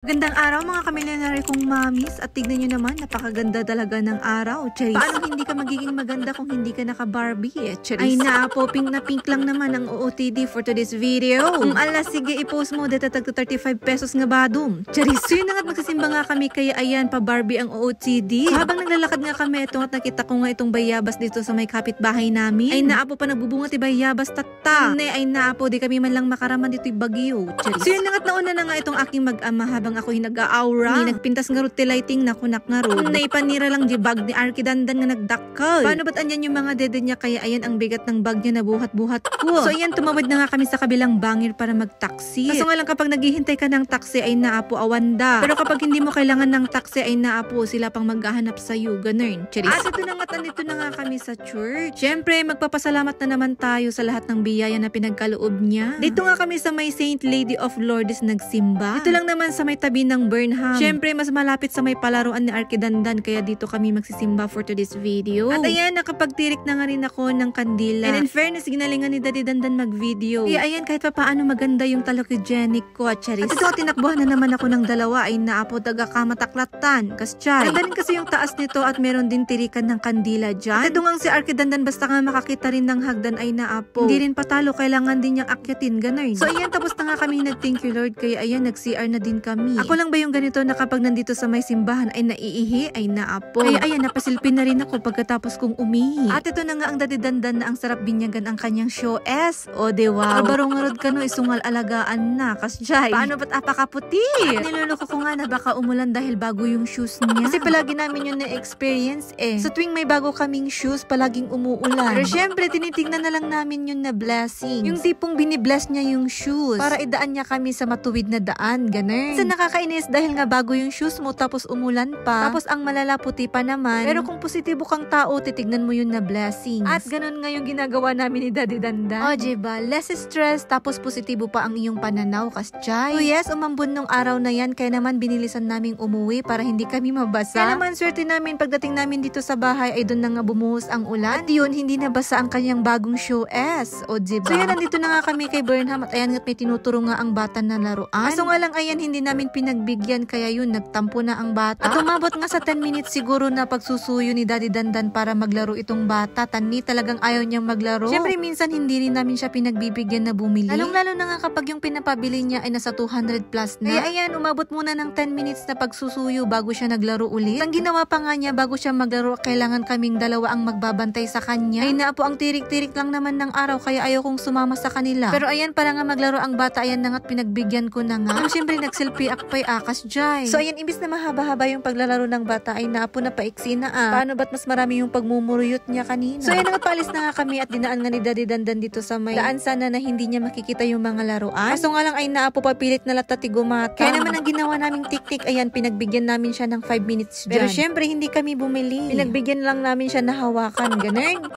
Magandang araw mga kamilyonary kong mamis at tignan nyo naman, napakaganda talaga ng araw. Charis. Paano hindi ka magiging maganda kung hindi ka naka-Barbie? Charis. Ay na po, pink na pink lang naman ang OOTD for today's video. Ala, sige ipost mo, data tag 35 pesos nga badum. Charis. So yun na nga't magsisimba nga kami kaya ayan pa Barbie ang OOTD. So, habang naglalakad nga kami ito at nakita ko nga itong bayabas dito sa may kapitbahay namin. Ay naapo pa nagbubunga ti bayabas tata. Ay naapo, di kami man lang makaraman dito'y bagyo. Charis. So yun na nga't nauna na nga itong aking mag-ama habang ako'y nag-aura. Ni nagpintas nga ro ti lighting na kunak nga ro. Naipanira lang di bag ni Arkidandan nga nagdakkel. Paano ba't anyan yung mga dede niya kaya ayan ang bigat ng bag niya na buhat-buhat ko. So ayan tumawid na nga kami sa kabilang bangir para mag-taxi. Kaso nga lang kapag naghihintay ka ng taxi ay naapo awanda. Pero kapag hindi mo kailangan ng taxi ay naapo sila pang maghahanap sa iyo. Ganun. Charis. At ito na nga andito na nga kami sa church. Siyempre magpapasalamat na naman tayo sa lahat ng biyaya na pinagkaloob niya. Dito nga kami sa may Saint Lady of Lourdes nagsimba. Dito lang naman sa may tabi ng Burnham. Siyempre, mas malapit sa may palaruan ni Arkidandan kaya dito kami magsisimba for today's video. At ayan, nakapagtirik na nga rin ako ng kandila. And in fairness, ginalingan ni Daddy Dandan mag-video. Kaya ayan, kahit pa paano maganda yung talokogenic ko at charis. At ito, tinakbuhan na naman ako ng dalawa ay naapo taga kamataklatan. Kaschay. Ganda rin kasi yung taas nito at meron din tirikan ng kandila dyan. At ito nga si Arkidandan basta nga makakita rin ng hagdan ay naapo. Hindi rin patalo, kailangan din niyang akyatin. Ganun. So ayan, tapos na nga kami nag-thank you Lord kaya ayan, nag-CR na din kami. Ako lang ba yung ganito na kapag nandito sa may simbahan ay naiihi, ay naapo. Kaya ayan, napasilpin na rin ako pagkatapos kong umihi. At ito na nga ang dadidandan na ang sarap binyagan ang kanyang show S. O de wow. Barong ngarod ka no, isungal alagaan na. Kasjay. Paano ba't apakaputi? At niluloko ko nga na baka umulan dahil bago yung shoes niya. Kasi palagi namin yun na-experience eh. So tuwing may bago kaming shoes, palaging umuulan. Pero syempre, tinitignan na lang namin yun na blessing. Yung tipong binibless niya yung shoes para idaan niya kami sa matuwid na daan. Ganun. Kasi nakakainis dahil nga bago yung shoes mo tapos umulan pa. Tapos ang malala puti pa naman. Pero kung positibo kang tao, titignan mo yun na blessings. At ganun nga yung ginagawa namin ni Daddy Dandan. O diba, less stress tapos positibo pa ang iyong pananaw, kasjay. So yes, umambun nung araw na yan kaya naman binilisan naming umuwi para hindi kami mabasa. Kaya naman swerte namin pagdating namin dito sa bahay ay doon na nga bumuhos ang ulan. At yun, hindi nabasa ang kanyang bagong shoe S. O diba? So yan, nandito na nga kami kay Burnham at ayan nga't may tinuturo nga ang bata na laruan. Kaso nga lang ayan, hindi namin pinagbigyan kaya yun, nagtampo na ang bata. At umabot nga sa 10 minutes siguro na pagsusuyo ni Daddy Dandan para maglaro itong bata. Tani talagang ayaw niyang maglaro. Siyempre minsan hindi rin namin siya pinagbibigyan na bumili. Lalong-lalo na nga kapag yung pinapabili niya ay nasa 200 plus na. Kaya ayan, umabot muna ng 10 minutes na pagsusuyo bago siya naglaro ulit. Ang ginawa pa nga niya bago siya maglaro, kailangan kaming dalawa ang magbabantay sa kanya. Ay na po, ang tirik-tirik lang naman ng araw kaya ayaw kong sumama sa kanila. Pero ayan, para nga maglaro ang bata, ayan na nga't pinagbigyan ko na nga. Pero siyempre nagselfie akpay akas jay. So ayan, imbis na mahaba-haba yung paglalaro ng bata ay napo na paiksi na Paano ba't mas marami yung pagmumuruyot niya kanina? So ayan, nagpaalis na nga kami at dinaan nga ni Daddy Dandan dito sa may daan sana na hindi niya makikita yung mga laruan. Kaso nga lang ay naapo papilit na latati gumata. Kaya naman ang ginawa naming tik-tik, ayan, pinagbigyan namin siya ng 5 minutes dyan. Pero syempre hindi kami bumili. Pinagbigyan lang namin siya na hawakan. Ganun.